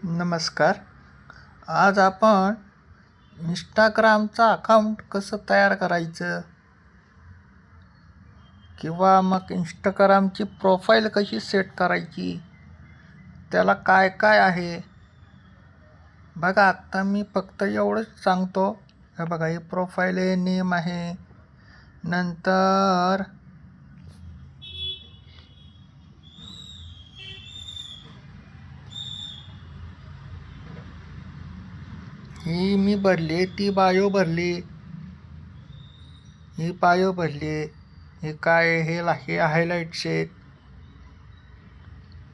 नमस्कार. आज आपण इंस्टाग्रामचं अकाउंट कसं तयार करायचं किंवा मग इंस्टाग्रामची प्रोफाईल कशी सेट करायची, त्याला काय काय आहे. बघा, आत्ता मी फक्त एवढंच सांगतो. हे बघा, ही प्रोफाईल आहे, नेम आहे. नंतर ही मी भरली, ती बायो भरली, ही बायो भरली. हे काय, हे हायलाईट्स आहेत.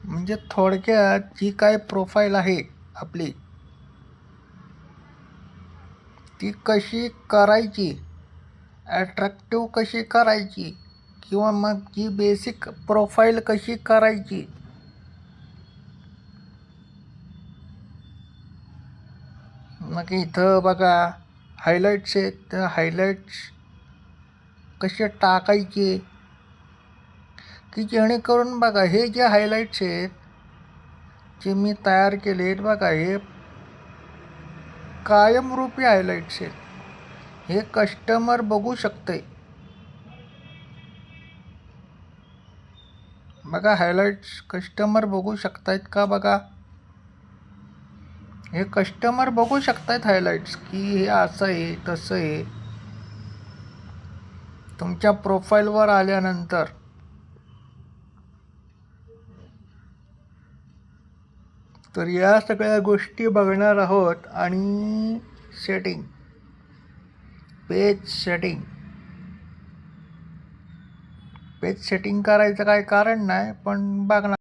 म्हणजे थोडक्यात जी काय प्रोफाईल आहे आपली, ती कशी करायची, ॲट्रॅक्टिव्ह कशी करायची, किंवा मग जी बेसिक प्रोफाईल कशी करायची. मग इथं बघा हायलाईट्स आहेत, तर हायलाईट्स कसे टाकायचे की जेणेकरून बघा, हे जे हायलाईट्स आहेत जे मी तयार केले आहेत, बघा हे कायमरूपी हायलाईट्स आहेत. हे कस्टमर बघू शकते. बघा, हायलाईट्स कस्टमर बघू शकतायत का. बघा, हे कस्टमर बघू शकतायत हायलाईट्स की हे असं आहे तसं आहे. तुमच्या प्रोफाईलवर आल्यानंतर तर या सगळ्या गोष्टी बघणार आहोत. आणि setting, page setting, page setting करायचं काय कारण नाही, पण बघणार.